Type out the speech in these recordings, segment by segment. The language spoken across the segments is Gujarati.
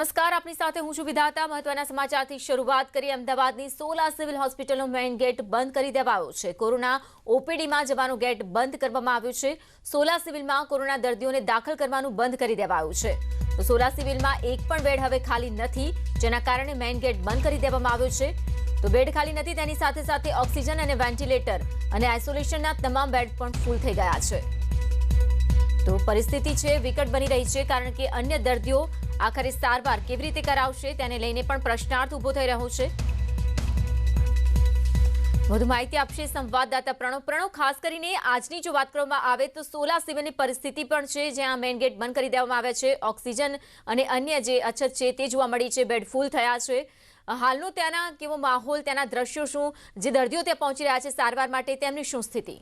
નમસ્કાર, આપની સાથે હું છું વિધાતા। મહત્વના સમાચારથી શરૂઆત કરી। અમદાવાદની 16 સિવિલ હોસ્પિટલનો મેઇન ગેટ બંધ કરી દેવાયો છે। કોરોના ઓપીડીમાં જવાનો ગેટ બંધ કરવામાં આવ્યો છે। 16 સિવિલમાં કોરોના દર્દીઓને દાખલ કરવાનું બંધ કરી દેવાયું છે। તો 16 સિવિલમાં એક પણ બેડ હવે ખાલી નથી, જેના કારણે મેઇન ગેટ બંધ કરી દેવામાં આવ્યો છે। તો બેડ ખાલી નથી, તેની સાથે સાથે ઓક્સિજન અને વેન્ટિલેટર અને આઇસોલેશનના તમામ બેડ પણ ફૂલ થઈ ગયા છે। તો પરિસ્થિતિ છે વિકટ બની રહી છે, કારણ કે અન્ય દર્દીઓ આખરે સારવાર કેવી રીતે કરાવશે તેને લઈને પણ પ્રશ્નાર્થ ઉભો થઈ રહ્યો છે। વધુ માહિતી આપશે સંવાદદાતા પ્રણવ। ખાસ કરીને આજની જો વાત કરવામાં આવે તો 16 સિવિલની પરિસ્થિતિ પણ છે, જ્યાં મેઇન ગેટ બંધ કરી દેવામાં આવ્યા છે। ઓક્સિજન અને અન્ય જે અછત છે તે જોવા મળી છે, બેડ ફૂલ થયા છે। હાલનો ત્યાંના કેવો માહોલ, ત્યાંના દ્રશ્યો શું, જે દર્દીઓ ત્યાં પહોંચી રહ્યા છે સારવાર માટે, તેમની શું સ્થિતિ?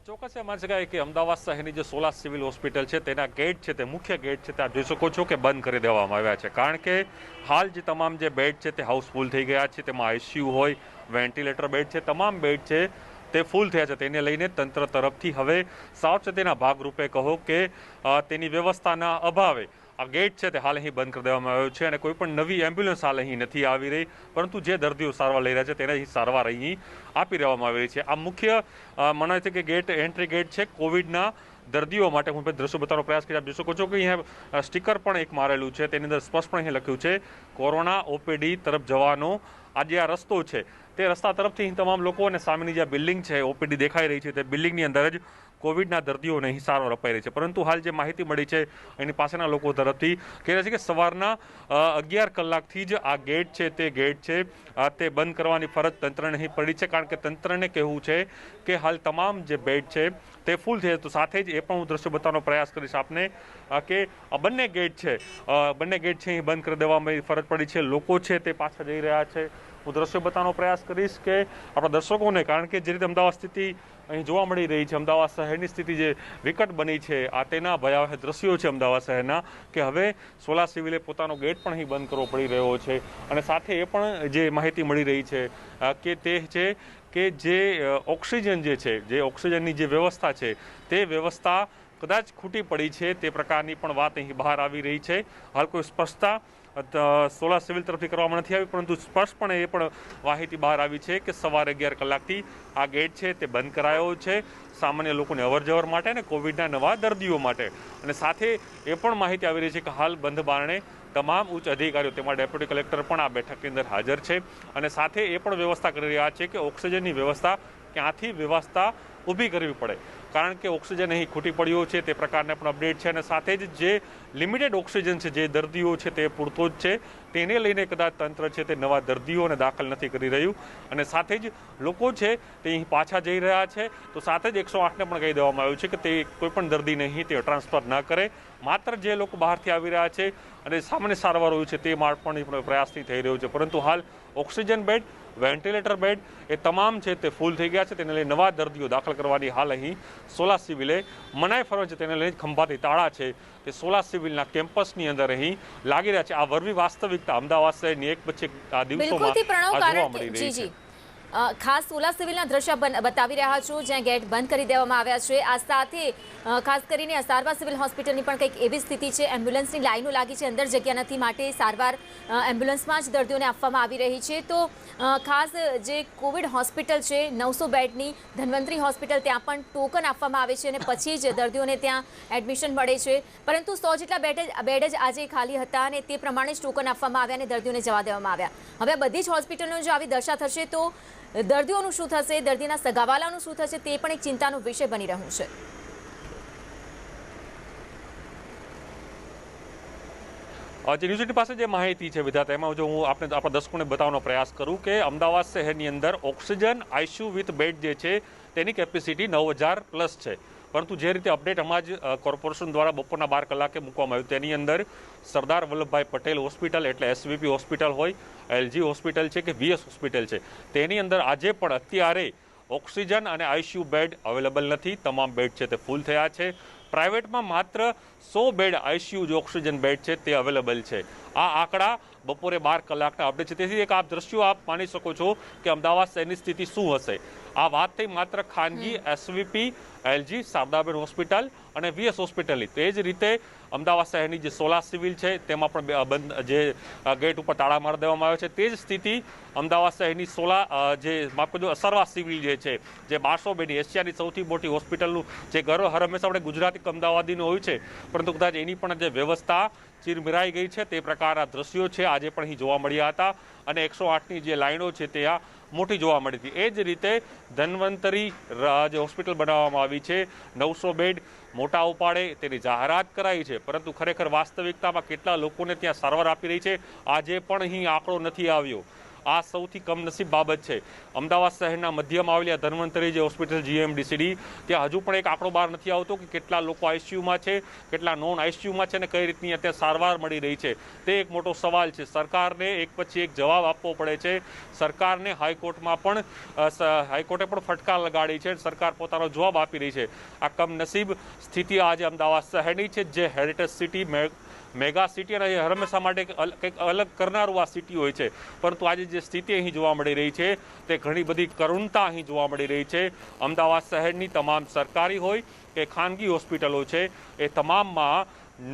ચોક્કસ માની શકાય કે અમદાવાદ શહેરની જે 16 સિવિલ હોસ્પિટલ છે તેના ગેટ છે, તે મુખ્ય ગેટ છે, તે આપ જોઈ શકો છો કે બંધ કરી દેવામાં આવ્યા છે। કારણ કે હાલ જે તમામ જે બેડ છે તે હાઉસફુલ થઈ ગયા છે। તેમાં આઈસીયુ હોય, વેન્ટિલેટર બેડ છે, તમામ બેડ છે તે ફૂલ થયા છે। તેને લઈને તંત્ર તરફથી હવે સાવચેતીના ભાગરૂપે કહો કે તેની વ્યવસ્થાના અભાવે આ ગેટ છે તે હાલ અહીં બંધ કરી દેવામાં આવ્યો છે અને કોઈ પણ નવી એમ્બ્યુલન્સ હાલ અહીં નથી આવી રહી, પરંતુ જે દર્દીઓ સારવાર લઈ રહ્યા છે તેને સારવાર અહીં આપી દેવામાં આવી રહી છે। આ મુખ્ય મનાય છે કે ગેટ એન્ટ્રી ગેટ છે કોવિડના દર્દીઓ માટે। હું દ્રશ્યો બતાવવાનો પ્રયાસ કરી, આપ જોઈ શકો છો કે અહીંયા સ્ટીકર પણ એક મારેલું છે, તેની અંદર સ્પષ્ટ પણ અહીં લખ્યું છે કોરોના ઓપીડી તરફ જવાનો આ જે આ રસ્તો છે તે રસ્તા તરફથી અહીં તમામ લોકો અને સામેની જે બિલ્ડિંગ છે ઓપીડી દેખાઈ રહી છે તે બિલ્ડિંગની અંદર જ કોવિડના દર્દીઓને અહીં સારવાર અપાઈ રહી છે। પરંતુ હાલ જે માહિતી મળી છે એની પાસેના લોકો તરફથી કહે છે કે સવારના 11 કલાકથી જ આ ગેટ છે તે તે બંધ કરવાની ફરજ તંત્રને અહીં પડી છે, કારણ કે તંત્રને કહેવું છે કે હાલ તમામ જે બેડ છે તે ફૂલ છે। તો સાથે જ એ પણ હું દ્રશ્ય બતાવવાનો પ્રયાસ કરીશ આપને કે આ બંને ગેટ છે અહીં બંધ કરી દેવામાં ફરજ પડી છે। લોકો છે તે પાછા જઈ રહ્યા છે। હું દ્રશ્યો બતાવવાનો પ્રયાસ કરીશ કે આપણા દર્શકોને, કારણ કે જે રીતે અમદાવાદ સ્થિતિ અહીં જોવા મળી રહી છે, અમદાવાદ શહેરની સ્થિતિ જે વિકટ બની છે, આ તેના ભયાવહ દ્રશ્યો છે અમદાવાદ શહેરના, કે હવે 16 સિવિલે પોતાનો ગેટ પણ અહીં બંધ કરવો પડી રહ્યો છે। અને સાથે એ પણ જે માહિતી મળી રહી છે કે તે છે કે જે ઓક્સિજન જે ઓક્સિજનની જે વ્યવસ્થા છે તે વ્યવસ્થા કદાચ ખૂટી પડી છે, તે પ્રકારની પણ વાત અહીં બહાર આવી રહી છે। હાલ કોઈ સ્પષ્ટતા 16 સિવિલ તરફથી કરવામાં નથી આવી, પરંતુ સ્પષ્ટપણે એ પણ માહિતી બહાર આવી છે કે સવારે 11 કલાકથી આ ગેટ છે તે બંધ કરાયો છે સામાન્ય લોકોને અવરજવર માટે અને કોવિડના નવા દર્દીઓ માટે। અને સાથે એ પણ માહિતી આવી રહી છે કે હાલ બંધ બારણે તમામ ઉચ્ચ અધિકારીઓ, તેમાં ડેપ્યુટી કલેક્ટર પણ આ બેઠકની અંદર હાજર છે અને સાથે એ પણ વ્યવસ્થા કરી રહ્યા છે કે ઓક્સિજનની વ્યવસ્થા ક્યાંથી વ્યવસ્થા ઊભી કરવી પડે, કારણ કે ઓક્સિજન અહીં ખૂટી પડ્યો છે તે પ્રકારના પણ અપડેટ છે। અને સાથે જ જે લિમિટેડ ઓક્સિજન છે, જે દર્દીઓ છે તે પૂરતો જ છે, તેને લઈને કદાચ તંત્ર છે તે નવા દર્દીઓને દાખલ નથી કરી રહ્યું અને સાથે જ લોકો છે તે અહીં પાછા જઈ રહ્યા છે। તો સાથે જ 108ને પણ કહી દેવામાં આવ્યું છે કે તે કોઈ પણ દર્દીને અહીં તે ટ્રાન્સફર ન કરે, માત્ર જે લોકો બહારથી આવી રહ્યા છે અને સામાન્ય સારવાર હોય છે તે પણ પ્રયાસથી થઈ રહ્યો છે। પરંતુ હાલ ઓક્સિજન બેડ, વેન્ટિલેટર બેડ એ તમામ છે તે ફૂલ થઈ ગયા છે, તેને લઈને નવા દર્દીઓ દાખલ કરવાની હાલ અહીં 16 સિવિલે મનાઈ ફરજ છે, તેને લઈને ખંભાતી તાળા છે તે 16 સિવિલના કેમ્પસની અંદર અહીં લાગી રહ્યા છે। આ વરવી વાસ્તવિકતા અમદાવાદ શહેરની એક પછી આ દિવસોમાં જોવા મળી રહી છે। ખાસ 16 સિવિલના દ્રશ્ય બતાવી રહ્યા છો, જ્યાં ગેટ બંધ કરી દેવામાં આવ્યા છે। આ સાથે ખાસ કરીને સારવાર સિવિલ હોસ્પિટલની પણ કંઈક એવી સ્થિતિ છે, એમ્બ્યુલન્સની લાઈનો લાગી છે, અંદર જગ્યા નથી, માટે સારવાર એમ્બ્યુલન્સમાં જ દર્દીઓને આપવામાં આવી રહી છે। તો ખાસ જે કોવિડ હોસ્પિટલ છે 900 બેડની ધન્વંતરી હોસ્પિટલ, ત્યાં પણ ટોકન આપવામાં આવે છે અને પછી જ દર્દીઓને ત્યાં એડમિશન મળે છે, પરંતુ 100 જેટલા બેડ જ આજે ખાલી હતા અને તે પ્રમાણે જ ટોકન આપવામાં આવ્યા અને દર્દીઓને જવા દેવામાં આવ્યા। હવે બધી જ હોસ્પિટલનો જો આવી દશા થશે તો દર્દીઓનું શું થશે, દર્દીના સગાવાલાનું શું થશે, તે પણ એક ચિંતાનો વિષય બની રહ્યું છે। યુનિવર્સિટી પાસે જે માહિતી છે વિધાતા, એમાં જો હું આપણા દર્શકોને બતાવવાનો પ્રયાસ કરું કે અમદાવાદ શહેરની અંદર ઓક્સિજન આઈસીયુ વિથ બેડ જે છે તેની કેપેસિટી 9000 પ્લસ છે, પરંતુ જે રીતે અપડેટ હમણાં જ કોર્પોરેશન દ્વારા બપોરના 12 કલાકે મૂકવામાં આવ્યું, તેની અંદર સરદાર વલ્લભભાઈ પટેલ હોસ્પિટલ એટલે એસવીપી હોસ્પિટલ હોય, એલજી હોસ્પિટલ છે કે વીએસ હોસ્પિટલ છે, તેની અંદર આજે પણ અત્યારે ઓક્સિજન અને આઈસીયુ બેડ અવેલેબલ નથી, તમામ બેડ છે તે ફૂલ થયા છે। પ્રાઇવેટમાં માત્ર 100 બેડ આઈસીયુ જે ઓક્સિજન બેડ છે તે અવેલેબલ છે। આ આંકડા બપોરે 12 કલાકના અપડેટ છે, તેથી એક આપ દ્રશ્યો આપ માની શકો છો કે અમદાવાદ શહેરની સ્થિતિ શું હશે। આ વાત થઈ માત્ર ખાનગી એસવીપી, એલજી, શારદાબેન હોસ્પિટલ અને વીએસ હોસ્પિટલની. તો એ જ રીતે અમદાવાદ શહેરની જે સોલા સિવિલ છે તેમાં પણ બંધ જે ગેટ ઉપર તાળા મારી દેવામાં આવ્યો છે. તે જ સ્થિતિ અમદાવાદ શહેરની જે માફ કરજો અસરવા સિવિલ જે છે, જે 1200 બેડની એશિયાની સૌથી મોટી હોસ્પિટલનું જે ગર્વ હર હંમેશા આપણે ગુજરાતી અમદાવાદીનું હોય છે, પરંતુ કદાચ એની પણ જે વ્યવસ્થા ચીરમિરાઈ ગઈ છે તે પ્રકારના દ્રશ્યો છે આજે પણ અહીં જોવા મળ્યા હતા. અને 108ની જે લાઈનો છે ત્યાં મોટી જોવા મળી હતી. એ જ રીતે ધન્વંતરી જે હોસ્પિટલ બનાવવામાં આવી છે 900 બેડ મોટા ઉપાડે તેની જાહેરાત કરાઈ છે, પરંતુ ખરેખર વાસ્તવિકતામાં કેટલા લોકોને ત્યાં સારવાર આપી રહી છે આજે પણ અહીં આંકડો નથી આવ્યો. આ સૌથી કમનસીબ બાબત છે. અમદાવાદ શહેરના મધ્યમાં આવેલી ધન્વંતરી જે હોસ્પિટલ GMDCD, ત્યાં હજુ પણ એક આંકડો બહાર નથી આવતો કે કેટલા લોકો આઈસીયુમાં છે, કેટલા નોન આઈસીયુમાં છે અને કઈ રીતની અત્યારે સારવાર મળી રહી છે. તે એક મોટો સવાલ છે. સરકારને એક પછી એક જવાબ આપવો પડે છે. સરકારને હાઈકોર્ટે પણ ફટકાર લગાડી છે. સરકાર પોતાનો જવાબ આપી રહી છે. આ કમનસીબ સ્થિતિ આજે અમદાવાદ શહેરની છે, જે હેરિટેજ સિટી, મેગા સિટી અને હંમેશા માટે કંઈક અલગ કરનારું આ સિટી હોય છે, પરંતુ આજે જે સ્થિતિ અહીં જોવા મળી રહી છે તે ઘણી બધી કરુણતા અહીં જોવા મળી રહી છે. અમદાવાદ શહેરની તમામ સરકારી હોય કે ખાનગી હોસ્પિટલો છે એ તમામમાં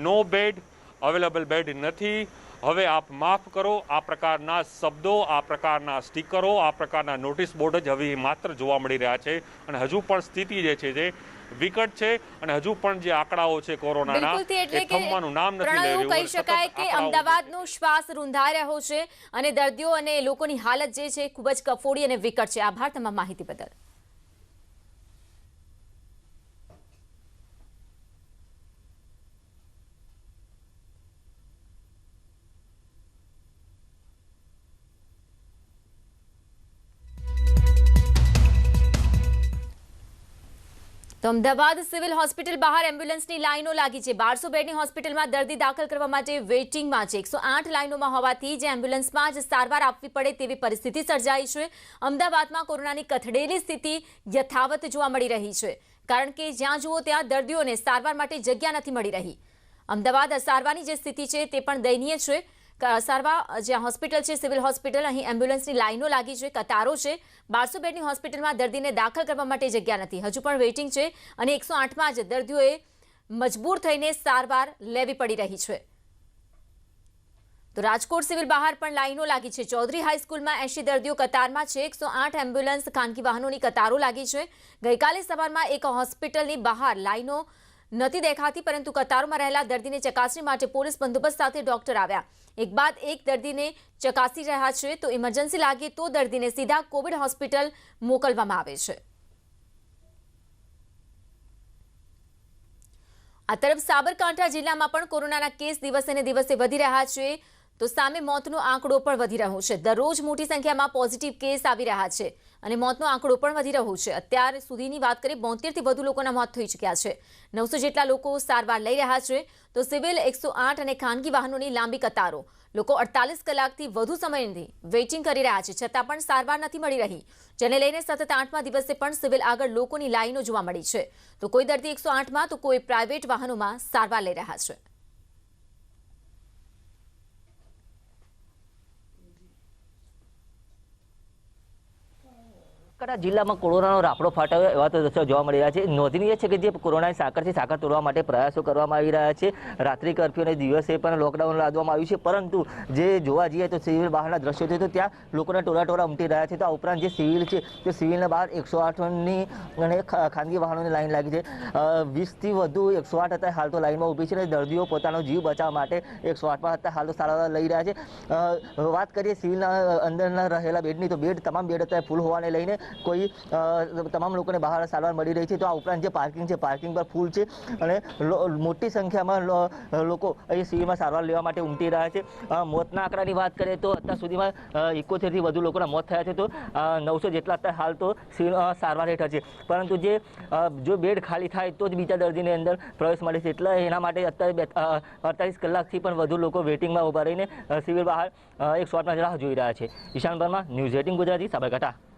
નો બેડ, અવેલેબલ બેડ નથી. હવે આપ માફ કરો, આ પ્રકારના શબ્દો, આ પ્રકારના સ્ટીકરો, આ પ્રકારના નોટિસ બોર્ડ જ હવે માત્ર જોવા મળી રહ્યા છે. અને હજુ પણ સ્થિતિ જે છે જે વિકટ છે અને હજુ પણ જે આંકડાઓ છે કોરોનાના એ થમવાનું નામ નથી લઈ રહ્યું. કહી શકાય કે અમદાવાદનો શ્વાસ રૂંધાઈ રહ્યો છે અને દર્દીઓ અને લોકોની હાલત જે છે ખૂબ જ કફોડી અને વિકટ છે. આભાર તમામ માહિતી બદલ. તો અમદાવાદ સિવિલ હોસ્પિટલ બહાર એમ્બ્યુલન્સની લાઈનો લાગી છે. 1200 બેડની હોસ્પિટલમાં દર્દી દાખલ કરવા માટે વેઇટિંગમાં છે. 108 લાઈનોમાં હોવાથી જે એમ્બ્યુલન્સમાં જ સારવાર આપવી પડે તેવી પરિસ્થિતિ સર્જાઈ છે. અમદાવાદમાં કોરોનાની કથળેલી સ્થિતિ યથાવત જોવા મળી રહી છે, કારણ કે જ્યાં જુઓ ત્યાં દર્દીઓને સારવાર માટે જગ્યા નથી મળી રહી. અમદાવાદ સારવારની જે સ્થિતિ છે તે પણ દયનીય છે. સારવાર જ્યાં હોસ્પિટલ છે સિવિલ હોસ્પિટલ, અહીં એમ્બ્યુલન્સની લાઈનો લાગી છે, કતારો છે. 1200 બેડની હોસ્પિટલમાં દર્દીને દાખલ કરવા માટે જગ્યા નથી, હજુ પણ વેઇટિંગ છે અને 108માં જ દર્દીઓએ મજબૂર થઈને સારવાર લેવી પડી રહી છે. તો રાજકોટ સિવિલ બહાર પણ લાઈનો લાગી છે. ચૌધરી હાઈસ્કૂલમાં 80 દર્દીઓ કતારમાં છે. 108 એમ્બ્યુલન્સ ખાનગી વાહનોની કતારો લાગી છે. ગઈકાલે સવારમાં એક હોસ્પિટલની બહાર લાઈનો નથી દેખાતી, પરંતુ કતારોમાં રહેલા દર્દીને ચકાસણી માટે પોલીસ બંદોબસ્ત સાથે ડોક્ટર આવ્યા. એક બાદ એક દર્દીને ચકાસી રહ્યા છે. તો ઇમરજન્સી લાગે તો દર્દીને સીધા કોવિડ હોસ્પિટલ મોકલવામાં આવે છે. આ તરફ સાબરકાંઠા જિલ્લામાં પણ કોરોનાના કેસ દિવસે ને દિવસે વધી રહ્યા છે. તો સામે મોતનો આંકડો પણ વધી રહ્યો છે. દરરોજ મોટી સંખ્યામાં પોઝિટિવ કેસ આવી રહ્યા છે અને મોતનો આંકડો પણ વધી રહ્યો છે. અત્યાર સુધીની વાત કરીએ 72થી વધુ લોકોના મોત થઈ ચૂક્યા છે. 900 જેટલા લોકો સારવાર લઈ રહ્યા છે. તો સિવિલ, 108 અને ખાનગી વાહનોની લાંબી કતારો. લોકો 48 કલાકથી વધુ સમયથી વેઇટિંગ કરી રહ્યા છે, છતાં પણ સારવાર નથી મળી રહી, જેને લઈને સતત 8મા દિવસે પણ સિવિલ આગળ લોકોની લાઈનો જોવા મળી છે. તો કોઈ દર્દી 108માં તો કોઈ પ્રાઇવેટ વાહનોમાં સારવાર લઈ રહ્યા છે. જિલ્લામાં કોરોનાનો રાફડો ફાટ્યો એવા તો દ્રશ્યો જોવા મળી રહ્યા છે. નોંધનીય છે કે જે કોરોનાની સાંકળ છે, સાંકળ તોડવા માટે પ્રયાસો કરવામાં આવી રહ્યા છે. રાત્રિ કર્ફ્યુ અને દિવસે પણ લોકડાઉન લાદવામાં આવ્યું છે, પરંતુ જે જોવા જઈએ તો સિવિલ બહારના દ્રશ્યો છે તો ત્યાં લોકોના ટોળા ઉમટી રહ્યા છે. તો આ ઉપરાંત જે સિવિલ છે તે સિવિલના બહાર 108ની અને ખાનગી વાહનોની લાઈન લાગી છે. 20થી વધુ 108 હતા હાલ તો લાઈનમાં ઊભી છે અને દર્દીઓ પોતાનો જીવ બચાવવા માટે 108માં હતા હાલ તો સારવાર લઈ રહ્યા છે. વાત કરીએ સિવિલના અંદરના રહેલા બેડની, તો તમામ બેડ અત્યારે ફૂલ હોવાને લઈને કોઈ તમામ લોકોને બહાર સારવાર મળી રહી છે. તો આ ઉપરાંત જે પાર્કિંગ છે, પાર્કિંગ પર ફૂલ છે અને મોટી સંખ્યામાં લોકો અહીં સિવિલમાં સારવાર લેવા માટે ઉમટી રહ્યા છે. મોતના આંકડાની વાત કરીએ તો અત્યાર સુધીમાં 71થી વધુ લોકોના મોત થયા છે. તો 900 જેટલા અત્યારે હાલ તો સિવિલ સારવાર હેઠળ છે, પરંતુ જો બેડ ખાલી થાય તો જ બીજા દર્દીને અંદર પ્રવેશ મળે છે. એટલે એના માટે અત્યારે 48 કલાકથી પણ વધુ લોકો વેઇટિંગમાં ઉભા રહીને સિવિલ બહાર 108માં રાહ જોઈ રહ્યા છે. ઈશાન વર્મા, ન્યૂઝ 18 ગુજરાતી, સાબરકાંઠા.